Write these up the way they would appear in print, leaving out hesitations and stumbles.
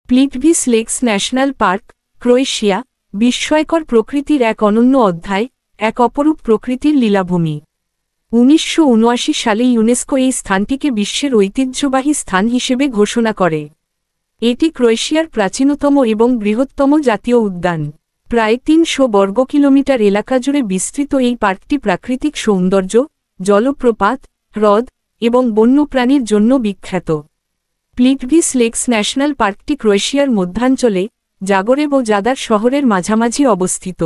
প্লিটভিস lakes national park, Croatia, বিস্ময়কর প্রকৃতির এক অনন্য অধ্যায়, এক অপরূপ প্রকৃতির লীলাভূমি। 1979 সালে ইউনেস্কো এই স্থানটিকে বিশ্বের ঐতিহ্যবাহী স্থান হিসেবে ঘোষণা করে। এটি ক্রোয়েশিয়ার প্রাচীনতম এবং বৃহত্তম জাতীয় উদ্যান। প্রায় 300 বর্গ কিলোমিটার এলাকা জুড়ে বিস্তৃত এই পার্কটি প্রাকৃতিক সৌন্দর্য, জলপ্রপাত, হ্রদ এবং বন্যপ্রাণীর জন্য বিখ্যাত। প্লিটভিস লেকস ন্যাশনাল পার্কটি ক্রোয়েশিয়ার মধ্যাঞ্চলে, জাগরেব ও জাদার শহরের মাঝামাঝি অবস্থিত।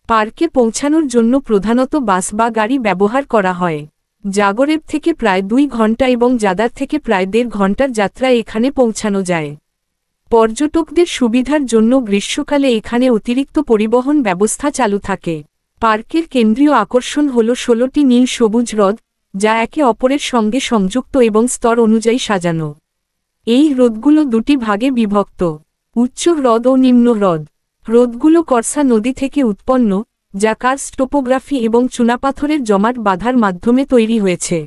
পার্কে পৌঁছানোর জন্য প্রধানত বাস বা গাড়ি ব্যবহার করা হয়। জাগরেব থেকে প্রায় 2 ঘন্টা এবং জাদার থেকে প্রায় 1.5 ঘন্টার যাত্রায় এখানে পৌঁছানো যায়। পর্যটকদের সুবিধার জন্য গ্রীষ্মকালে এখানে অতিরিক্ত পরিবহন ব্যবস্থা চালু থাকে। পার্কের কেন্দ্রীয় আকর্ষণ হল 16টি নীল সবুজ হ্রদ, যা একে অপরের সঙ্গে সংযুক্ত এবং স্তর অনুযায়ী সাজানো। এই হ্রদগুলো 2টি ভাগে বিভক্ত: উচ্চ হ্রদ ও নিম্ন হ্রদ। হ্রদগুলো করসা নদী থেকে উৎপন্ন, যা কার্স্ট টোপোগ্রাফি এবং চুনাপাথরের জমাট বাঁধার মাধ্যমে তৈরি হয়েছে।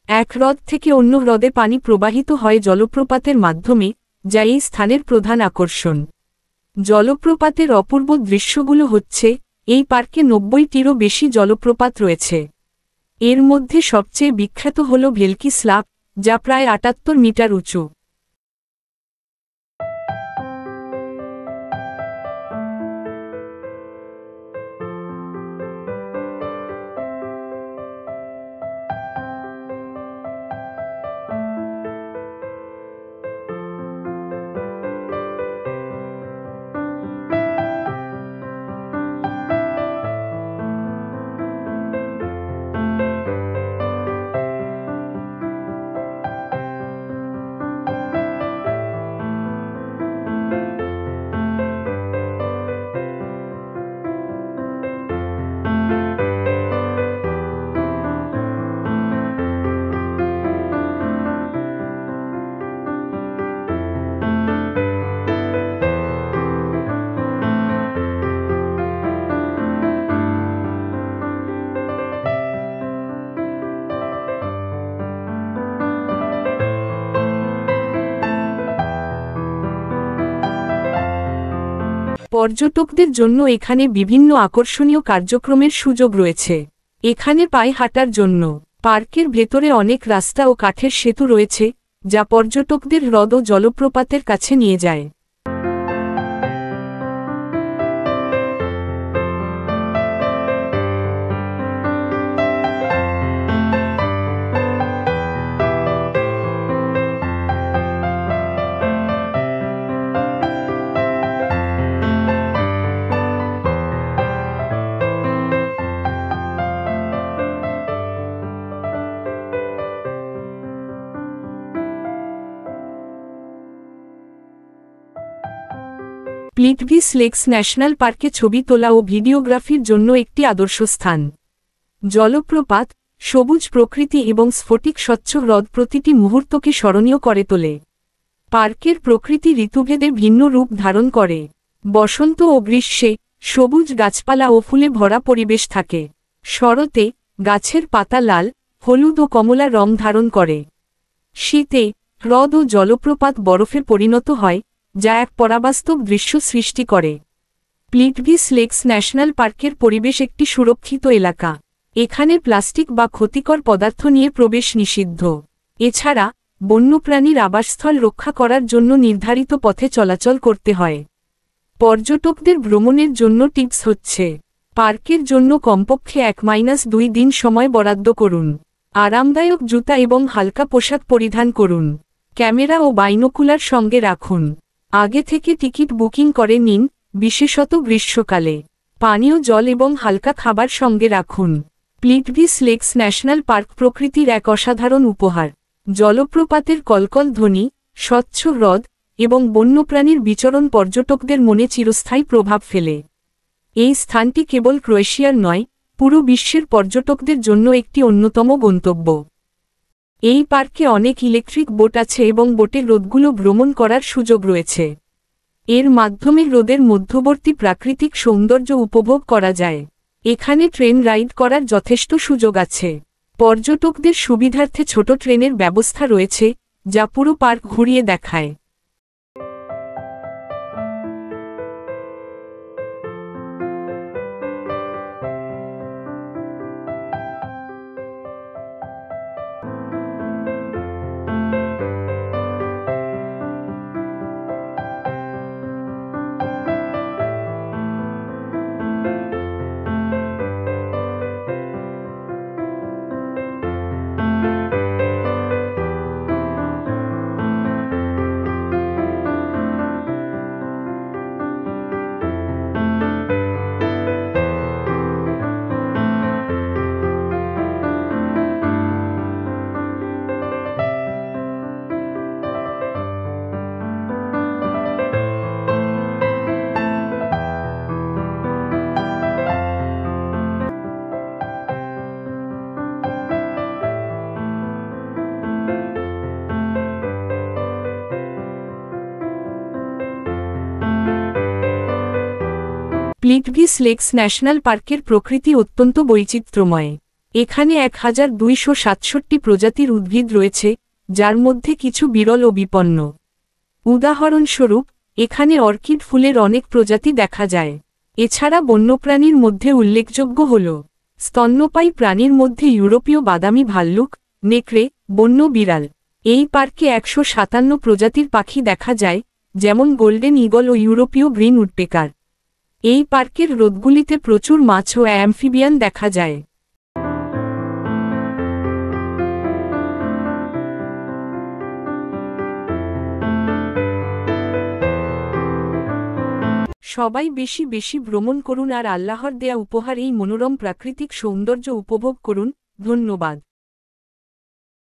এক হ্রদ থেকে অন্য হ্রদে পানি প্রবাহিত হয় জলপ্রপাতের মাধ্যমে, যা এই স্থানের প্রধান আকর্ষণ। জলপ্রপাতের অপূর্ব দৃশ্যগুলো হচ্ছে, এই পার্কে 90টিরও বেশি জলপ্রপাত রয়েছে। এর মধ্যে সবচেয়ে বিখ্যাত হল ভেলকি স্লাপ, যা প্রায় 78 মিটার উঁচু। পর্যটকদের জন্য এখানে বিভিন্ন আকর্ষণীয় কার্যক্রমের সুযোগ রয়েছে। এখানে পায়ে হাঁটার জন্য পার্কের ভেতরে অনেক রাস্তা ও কাঠের সেতু রয়েছে, যা পর্যটকদের হ্রদ ও জলপ্রপাতের কাছে নিয়ে যায়। প্লিটভিস লেকস ন্যাশনাল পার্কে ছবি তোলা ও ভিডিওগ্রাফির জন্য একটি আদর্শ স্থান। জলপ্রপাত, সবুজ প্রকৃতি এবং স্ফটিক স্বচ্ছ হ্রদ প্রতিটি মুহূর্তকে স্মরণীয় করে তোলে। পার্কের প্রকৃতি ঋতুভেদে ভিন্ন রূপ ধারণ করে। বসন্ত ও গ্রীষ্মে সবুজ গাছপালা ও ফুলে ভরা পরিবেশ থাকে। শরতে গাছের পাতা লাল, হলুদ ও কমলা রং ধারণ করে। শীতে হ্রদ ও জলপ্রপাত বরফে পরিণত হয়, যা এক পরাবাস্তব দৃশ্য সৃষ্টি করে। প্লিটভিস লেকস ন্যাশনাল পার্কের পরিবেশ একটি সুরক্ষিত এলাকা। এখানে প্লাস্টিক বা ক্ষতিকর পদার্থ নিয়ে প্রবেশ নিষিদ্ধ। এছাড়া বন্যপ্রাণীর আবাসস্থল রক্ষা করার জন্য নির্ধারিত পথে চলাচল করতে হয়। পর্যটকদের ভ্রমণের জন্য টিপস হচ্ছে: পার্কের জন্য কমপক্ষে 1-2 দিন সময় বরাদ্দ করুন। আরামদায়ক জুতা এবং হালকা পোশাক পরিধান করুন। ক্যামেরা ও বাইনোকুলার সঙ্গে রাখুন। আগে থেকে টিকিট বুকিং করে নিন, বিশেষত গ্রীষ্মকালে। পানীয় জল এবং হালকা খাবার সঙ্গে রাখুন। প্লিটভিস লেকস ন্যাশনাল পার্ক প্রকৃতির এক অসাধারণ উপহার। জলপ্রপাতের কলকল ধ্বনি, স্বচ্ছ হ্রদ এবং বন্যপ্রাণীর বিচরণ পর্যটকদের মনে চিরস্থায়ী প্রভাব ফেলে। এই স্থানটি কেবল ক্রোয়েশিয়ার নয়, পুরো বিশ্বের পর্যটকদের জন্য একটি অন্যতম গন্তব্য। এই পার্কে অনেক ইলেকট্রিক বোট আছে এবং বোটে হ্রদগুলো ভ্রমণ করার সুযোগ রয়েছে। এর মাধ্যমে হ্রদের মধ্যবর্তী প্রাকৃতিক সৌন্দর্য উপভোগ করা যায়। এখানে ট্রেন রাইড করার যথেষ্ট সুযোগ আছে। পর্যটকদের সুবিধার্থে ছোট ট্রেনের ব্যবস্থা রয়েছে, যা পুরো পার্ক ঘুরিয়ে দেখায়। প্লিটভিস লেকস ন্যাশনাল পার্কের প্রকৃতি অত্যন্ত বৈচিত্র্যময়। এখানে 1267 প্রজাতির উদ্ভিদ রয়েছে, যার মধ্যে কিছু বিরল ও বিপন্ন। উদাহরণস্বরূপ, এখানে অর্কিড ফুলের অনেক প্রজাতি দেখা যায়। এছাড়া বন্যপ্রাণীর মধ্যে উল্লেখযোগ্য হল স্তন্যপায়ী প্রাণীর মধ্যে ইউরোপীয় বাদামি ভাল্লুক, নেকড়ে, বন্য বিড়াল। এই পার্কে 157 প্রজাতির পাখি দেখা যায়, যেমন গোল্ডেন ঈগল ও ইউরোপীয় গ্রিন উডপেকার। এই পার্কের হ্রদগুলিতে প্রচুর মাছ ও অ্যাম্ফিবিয়ান দেখা যায়। সবাই বেশি বেশি ভ্রমণ করুন আর আল্লাহর দেয়া উপহার এই মনোরম প্রাকৃতিক সৌন্দর্য উপভোগ করুন। ধন্যবাদ।